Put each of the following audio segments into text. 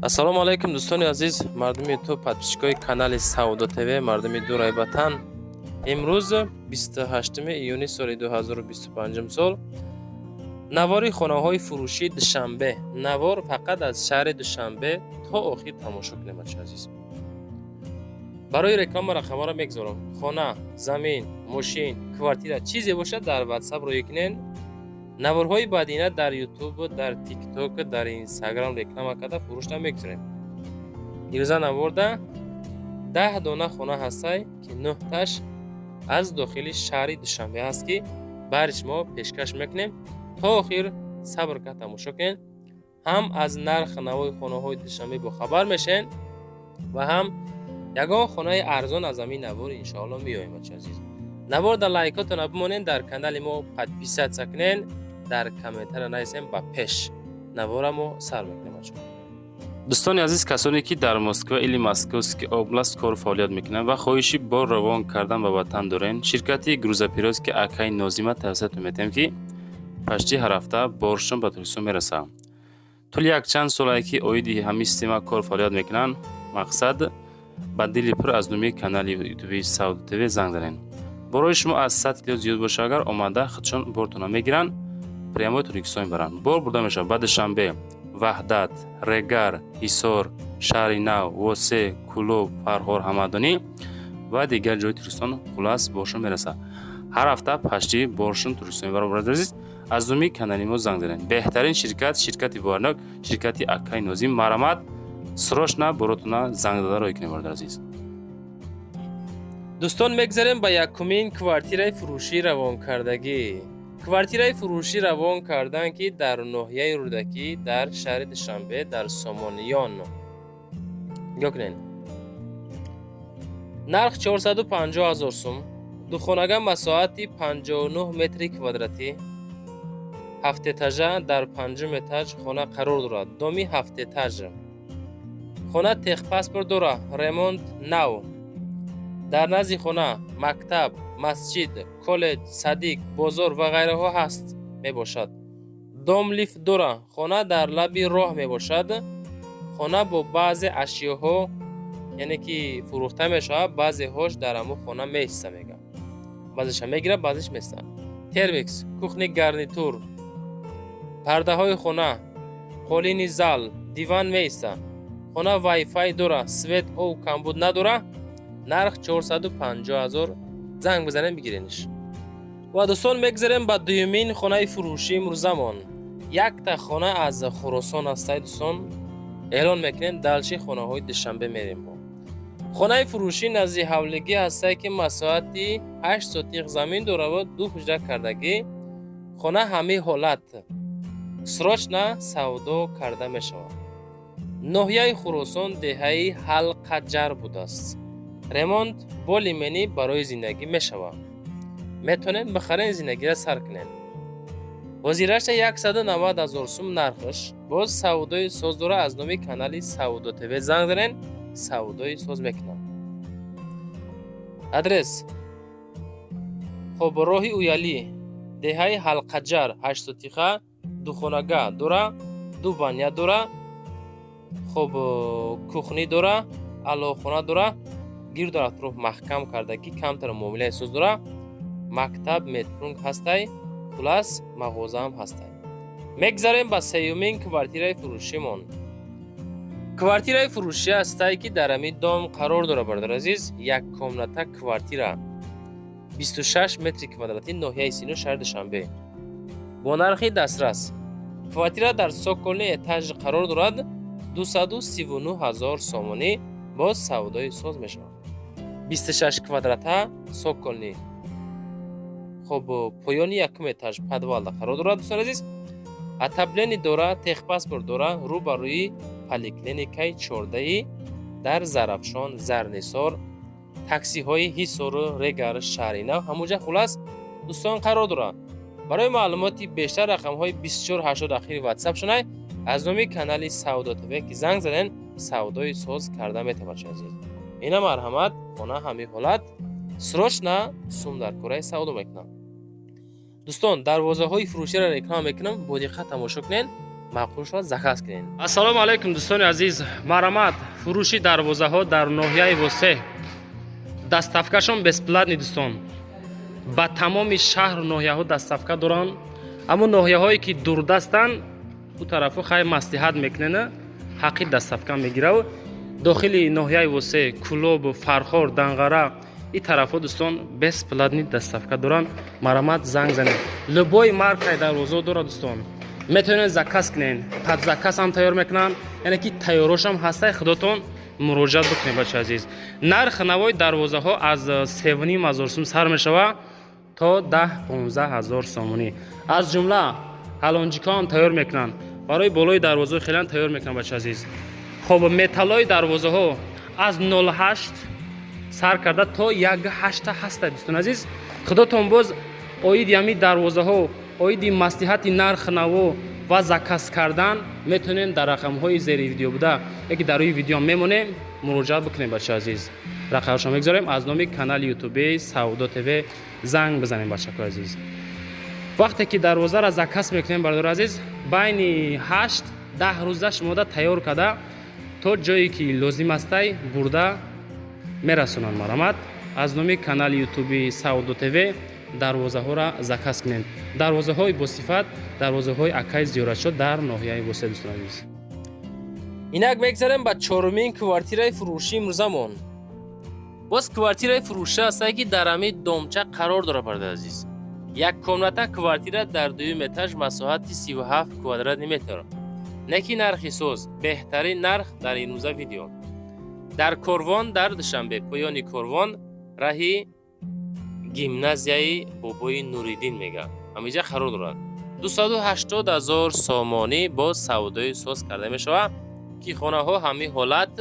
ассалому алайкум дӯстони азиз, мардуми ту подписчикои канали Саудо ТВ, мардуми дурай ватан. имрӯз 28 июни соли 2025 сол навори хонаҳои фурӯшии Душанбе. Навор фақат аз шаҳри Душанбе то охир тамошо кунем азиз. барои реклама рақамҳоро мегзорам. хона, замин, мошин, квартира чизе бошад дар WhatsApp рӯй кунен. наворҳои баъдина дар YouTube, дар TikTok, дар Instagram реклама карда фурӯшда мегзорем. ирӯза наворда 10 дона хона ҳастай ки 9таш аз дохили шаҳри Душанбе ҳаст ки бари шумо пешкаш мекунем. то охир сабр кард тамошо кунед. ҳам аз нарх навои хонаҳои Душанбе бохабар мешавед ва ҳам ягон хонаи арзон аз ҳамин навор иншоалло меоем азиз. наворда лайкотона бимонед, дар канали мо подписатсия кунед, дар комментария нависем ба пеш. наворамо сар мекунем. дӯстони азиз, касоне ки дар Москва или Московский област кор фаъолият мекунанд ва хоҳиши бор равон кардан ба ватан дорен, ширкати грузопирёзки Акаи Нозима тавсият метем ки пашти ҳар ҳафта боршон ба Туркистон мерасад. тӯли якчанд солае ки оиди ҳамин система кор фаъолият мекунанд. мақсад ба дили пур аз номи канали ютуби Саудо ТВ занг занед. борои шумо аз 100 кило зиёд боша агар омада худшон бортона мегиранд, прямои Туркистон баранд. бор бурда мешавад ба Душанбе, Ваҳдат, Регар, Ҳисор, Шаҳри Нав, Восе, Кулоб, Фарҳор, Ҳамадонӣ ва дигар ҷойи Туркистон хулас боршон мерасад. ҳар ҳафта пашти боршон Туркистон баробар азиз. аз номи канали мо занг занед. беҳтарин ширкат, ширкати боварнок, ширкати Акаи Нозим. марамат срочно боротона занг дада рой кунед бародар азиз. дӯстон, мегзарем ба якумин квартираи фурӯшии равонкардагӣ. квартираи фурӯшӣ равон кардан ки дар ноҳияи Рӯдакӣ дар шаҳри Душанбе дар Сомониён. нигоҳ кунед. нарх 450 000 сум. духонага масоҳати 59 метри квадратӣ. ҳафтетажа дар панҷум этаж хона қарор дорад. доми ҳафтетажа. хона техпаспорт дорад. ремонт нав. дар назди хона мактаб, масҷид, коллеҷ, садик, бозор ва ғайраҳо ҳаст мебошад. дом лифт дора. хона дар лаби роҳ мебошад. хона бо баъзе ашёҳо, яъне ки фурӯхта мешавад, баъзеҳош дар ҳамон хона меиста мега. баъзеша мегирад, баъзеш места. термикс, кухни гарнитур, пардаҳои хона, қолини зал, диван меиста. хона вайфай дора. свет, ов, камбуд надора. нарх 450 000. занг бизанем бигирениш. ва дӯстон, мегзарем ба дуюмин хонаи фурӯшии имрӯзамон. якта хона аз Хӯросон ҳастай дӯстон. эълон мекунем далши хонаҳои Душанбе мерем мо. хонаи фурӯшӣ назди ҳавлигӣ ҳастай ки масоҳати 8 сотиқ замин дора ва 2 ҳуҷра кардагӣ. хона ҳамин ҳолат срочно савдо карда мешавад. ноҳияи Хӯросон, деҳаи Ҳалқаҷар будааст. ремонт бо лимени барои зиндагӣ мешавад. метавонед бихарен, зиндагиро сар кунед. ҳозираша 190 000 сум нархаш. боз савдои соз дора. аз номи канали Саудо ТВ занг занед, савдои соз мекунам. адрес: хоб роҳи уялӣ, деҳаи Ҳалқаҷар, 8 сотиқа, духонага дора, 2 баня дора, хоб кухни дора, алоҳхона дора, гирду атроф маҳкам кардагӣ, камтар муомилаи соз дора, мактаб, метрунг ҳастай, хулас мағозаам ҳастай. мегзарем ба сеюмин квартираи фурӯшимон. квартираи фурӯшӣ ҳастай ки дар ҳамин дом қарор дора бародар азиз. як комната квартира 26 метри квадратӣ, ноҳияи Сино, шаҳри Душанбе, бо нархи дастрас. квартира дар соколни этаж қарор дорад. 239 000 сомонӣ. боз савдои соз мешавад. 26 квадрата соколни. хоб поёни якум этаж подвалда қарор дорад дӯстон азиз. атаблени дора, техпаспорт дора. рӯ ба рӯи поликлиникаи 14 дар Зарафшон, Зарнисор, таксиҳои Ҳисору, Регар, Шаҳри Нав ҳамуҷа хулас дӯстон қарор дорад. барои маълумоти бештар рақамҳои 2480 ахири WhatsApp шунай аз номи канали Саудо ТВ ки занг занен, савдои соз карда метавонад азиз. ина марҳамат, хона ҳамин ҳолат срочно сум дар кораи савдо мекунам. дӯстон, дарвозаҳои фурӯширо реклама мекунам, бо диққат тамошо кунед. маъқул шуд заказ кунед. Ассалому алайкум дӯстони азиз. Марамад фурӯши дарвозаҳо дар ноҳияи Восе. Дастафкашон бесплатни дӯстон. Ба тамоми шаҳру ноҳияҳо дастафка доранд. Аммо ноҳияҳое ки дурдастанд, у тарафу хай маслиҳат мекунанд, ҳаққи дастафка мегирав. Дохили ноҳияи Восе, Кулоб, Фархор, Данғара и тарафо дӯстон бесплатни дастафка доранд. Марамад занг занед. Любой маркаи дарвозаҳо дорад дӯстон. метавонед заказ кунед. Пад заказ ҳам тайёр мекунанд. яъне ки тайёрошам ҳастай худотон муроҷиат бикунед бачаи азиз. Нарх навои дарвозаҳо аз 3,500 сум сар мешавад то 10-15,000 сомонӣ. аз ҷумла ҳалонҷикоам тайёр мекунанд. барои болои дарвозаҳо хелан тайёр мекунанд бачаи азиз. хоб металлои дарвозаҳо аз 0,8 сар карда то 1,8 ҳастай дӯстон азиз. худотон боз оиди ҳамин дарвозаҳо, оиди маслиҳати нарх наво ва заказ кардан метавонем дар рақамҳои зери видео буда, яке дар рӯи видео мемонем, муроҷиат бикунем бачаи азиз. рақамашро мегзорем аз номи канали ютубии Саудо ТВ занг бизанем бачакои азиз. вақте ки дарвозаро заказ мекунем бардор азиз, байни 8-10 рӯза шумода тайёр карда то ҷое ки лозим астай бурда мерасонанд. марамад аз номи канали ютубии Саудо ТВ дарвозаҳоро заказ кунед. дарвозаҳои босифат, дарвозаҳои акаи зиёратшуд дар ноҳияи Восе дӯстон азиз. инак мегзарем ба чорумин квартираи фурӯшии имрӯзамон. боз квартираи фурӯша ҳастае ки дар ҳамин домча қарор дорад бародаи азиз. як комната квартира дар дуюм этаж масоҳати 37 квадратный метр. неки нархи соз, беҳтарин нарх дар имрӯза видео. дар Корвон, дар Душанбе, поёни Корвон, раҳи гимназияи бобои Нуриддин мега. ҳамиҷа қарор дорад. 280,000 сомонӣ бо савдои соз карда мешавад ки хонаҳо ҳамин ҳолат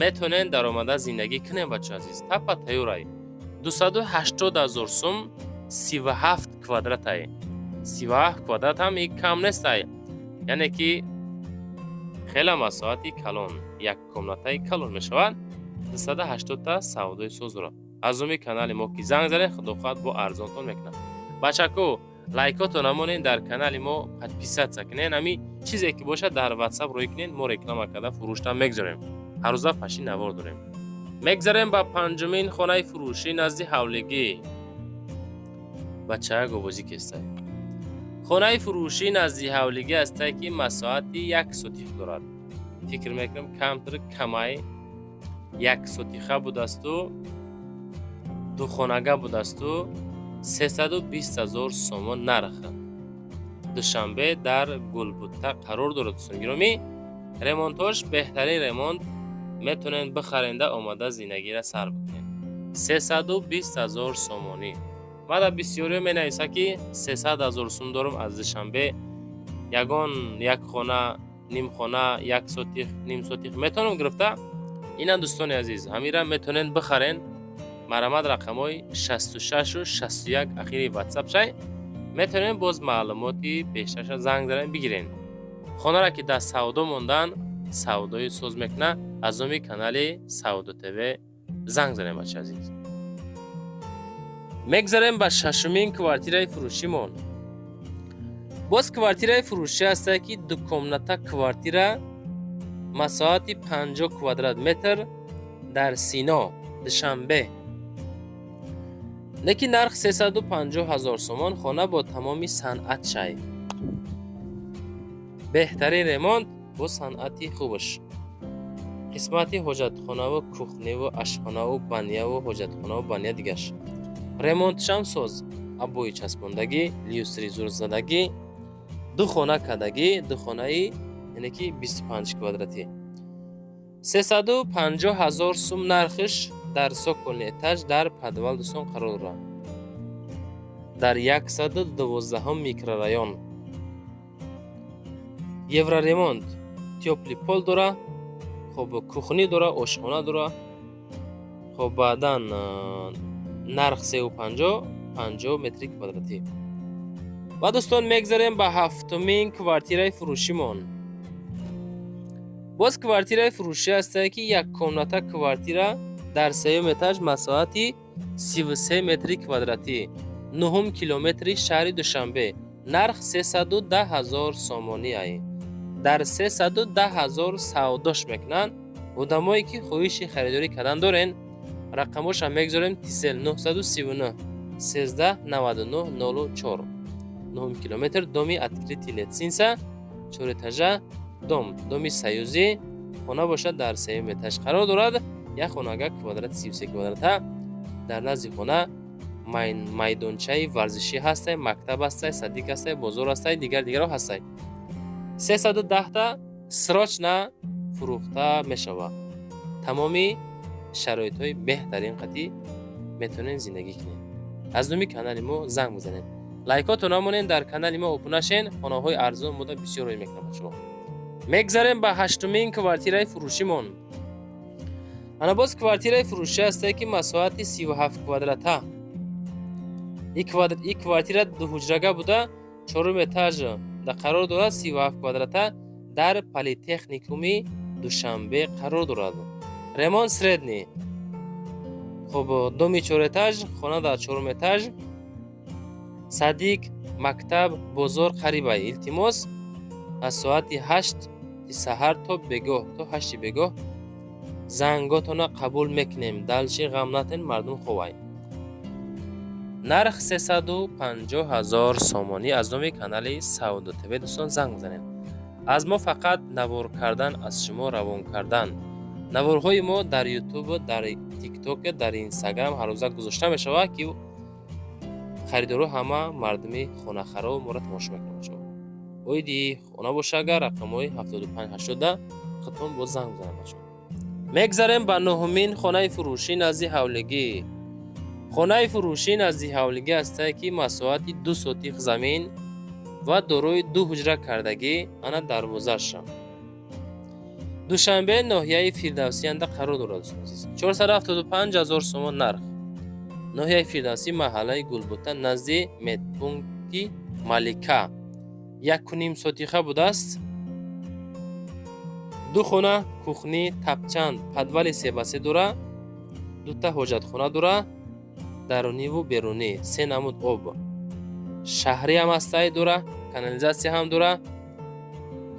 метавонанд даромада зиндагӣ кунанд бачаи азиз. тапа тайёрай. 280,000 сум 37 квадратай. 37 квадрат ҳам кам нестай. яъне ки хела масоҳати калон, як комнатаи калон мешавад. 280 та савдои соз дорад. аз номи канали мо ки занг занед, худохоҳад бо арзонтон мекунад. бачако лайкотон намонед, дар канали мо подписатсия кунед. ҳамин чизе ки бошад дар WhatsApp рӯй кунед, мо реклама карда фурӯшта мегзорем. ҳаррӯза паши навор дорем. мегзарем ба панҷумин хонаи фурӯшӣ назди ҳавлигӣ. бачаак овозӣ кестай. хонаи фурӯшӣ назди ҳавлигӣ ҳастае ки масоҳати 1 сотих дорад. фикр мекунам камтар камай 1 сотиха будасту духонага будасту 320,000 сомон нарх. Душанбе дар Гулбутта қарор дорад дӯстон гиромӣ. ремонтош беҳтарин ремонт, метавонед бихаренда омада зиндагиро сар бикунед. 320,000 сомонӣ. мада бисёриё менависа ки 300,000 сум дорам аз Душанбе, ягон як хона, нимхона, 1 сотих, ним сотих метавонам гирифта. ина дӯстони азиз, ҳамира метавонед бихарен. марамад рақамҳои 66 ва 61 ахири WhatsApp шай. метавонед боз маълумоти бештарша занг занед бигирен. хонаро ки дар савдо мондан, савдои соз мекуна. аз номи канали Саудо ТВ занг занед бачаи азиз. мегзарем ба шашумин квартираи фурӯшимон. боз квартираи фурӯшӣ ҳастае ки ду комната квартира масоҳати 50 квадрат метр дар Сино, Душанбе. неки нарх 350,000 сомон. хона бо тамоми санъат шай. беҳтарин ремонт бо санъати хубаш. қисмати ҳоҷатхонаву кухняву ашхонаву баняву ҳоҷатхонаву бания дигаш. ремонтшам соз, абои часпондагӣ, люстри зурзадагӣ, ду хона кардагӣ, ду хонаи яъне ки 25 квадратӣ. 350,000 сум нархиш дар соколни этаж дар подвал дӯстон қарор дорад. дар 112 микрорайон. евроремонт, тёплый пол дора, хоб кухни дора, ошхона дора. хоб баъдан нарх 350 метри квадратӣ. ва дӯстон мегзарем ба ҳафтумин квартираи фурӯшимон. боз квартираи фурӯшӣ ҳастае ки як комната квартира дар сеюм этаж масоҳати 33 метри квадратӣ, 9 километри шаҳри Душанбе. нарх 310,000 сомонӣ ай. дар 310,000 саудош мекунанд. одамое ки хоҳиши харидорӣ кардан дорен, рақамоша мегзорем. тисел 939 13 99 04 9 километр доми открити литсинса 4 этажа дом, доми саюзӣ. хона бошад дар 3 этаж қарор дорад. як хонага квадрат 33 квадрата. дар назди хона майдончаи варзишӣ ҳастай, мактаб ҳастай, садик ҳастай, бозор ҳастай, дигарро ҳастай. 310 срочна фурӯхта мешавад. тамоми шароитҳои беҳтарин қатӣ метавонед зиндагӣ кунед. аз номи канали мо занг бизанед. лайкотро намонед. дар канали мо обуна шед. хонаҳои арзон мода бисёр рӯй мекунад бачаҳо. мегзарем ба 8-мин квартираи фурӯшимон. ана боз квартираи фурӯшӣ ҳастае ки масоҳати 37 квадрата. ин квартира дуҳуҷрага буда 4 этаж да қарор дорад. 37 квадрата дар политехникуми душанбе қарор дорад. ремонт средний. хуб, доми 4 этаж, хона дар 4 этаж, садик, мактаб, бозор қарибай. илтимос аз соати 8 саҳар то бегоҳ, то 8 бегоҳ занготона қабул мекунем. далчи ғам натен, мардум хубай. нарх 350,000 сомонӣ. аз номи канали Саудо ТВ дӯстон занг бизанед. аз мо фақат навор кардан, аз шумо равон кардан. наворҳои мо дар ютуб, дар тикток, дар инстаграм ҳаррӯза гузошта мешавад ки харидору ҳама мардуми хонахаро моро тамошо мекунад. оиди хона боша агар рақамҳои 7580 хатмон боз занг бизанед бачаҳо. мегзарем ба 9-мин хонаи фурӯшӣ назди ҳавлигӣ. хонаи фурӯшӣ назди ҳавлигӣ ҳастае ки масоҳати 2 сотих замин ва дорои 2 ҳуҷра кардагӣ. ана дарвозаша душанбе ноҳияи фирдавсиянда қарор дорад. 475,000 сомон нарх. ноҳияи фирдавсӣ, маҳаллаи гулбута назди медпункти малика. 1.5 сотиха будааст. 2 хона, кухни, тапчанд, подвали 3x3 дора. 2 ҳоҷатхона дора, даруниву берунӣ. 3 намуд об. шаҳрӣ ҳам ҳастаи дора, канализатсия ҳам дора.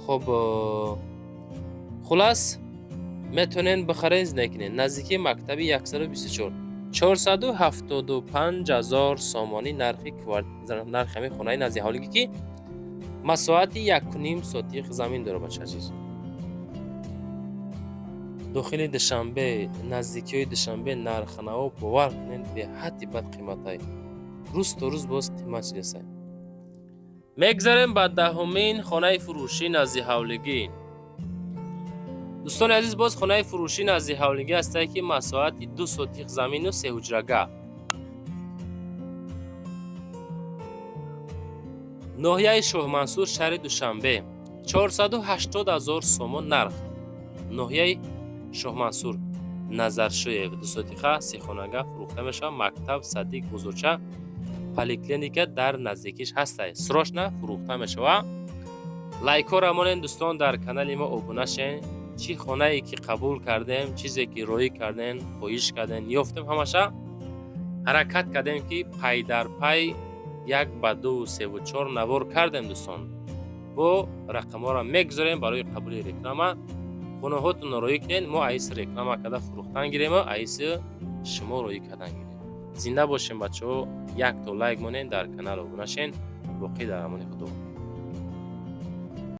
хуб, хулас метавонед бихаред зиндагӣ кунед. наздики мактаби 124. 475,000 сомонӣ нархи ҳамин хонаи назди ҳавлигӣ ки масоҳати 1.5 сотих замин дора бача азиз. дохили душанбе, наздикиҳои душанбе нархнаво бовар кунед беҳадди бад қиматай. рӯз то рӯз боз қимат шидасай. мегзарем ба 10-мин хонаи фурӯшӣ назди ҳавлигӣ. дӯстони азиз, боз хонаи фурӯшӣ назди ҳавлигӣ ҳастае ки масоҳати 2 сотих замину 3 ҳуҷрага. ноҳияи шоҳмансур, шаҳри душанбе. 480,000 сомон нарх. ноҳияи шоҳмансур, назаршоев, 2 сотиха, 3 хонага фурӯхта мешавад. мактаб, садик, бузурча, поликлиника дар наздикиш ҳастай. срочна фурӯхта мешавад. лайкҳо рамонед дӯстон. дар канали мо обуна шед. чӣ хонае ки қабул кардем, чизе ки роӣ кардем, хоҳиш кардем, ёфтем, ҳамаша ҳаракат кардем ки пай дар пай 1 ба 2, 3 ва 4 навор кардем дӯстон. бо рақамҳоро мегзорем барои қабули реклама. хонаҳотон роӣ кунед. мо айси реклама карда фурӯхтан гирем, айси шумо роӣ кардан гирем. зинда бошем бачаҳо. 1 то лайк монед. дар канал обуна шед. боқӣ дар амони худо.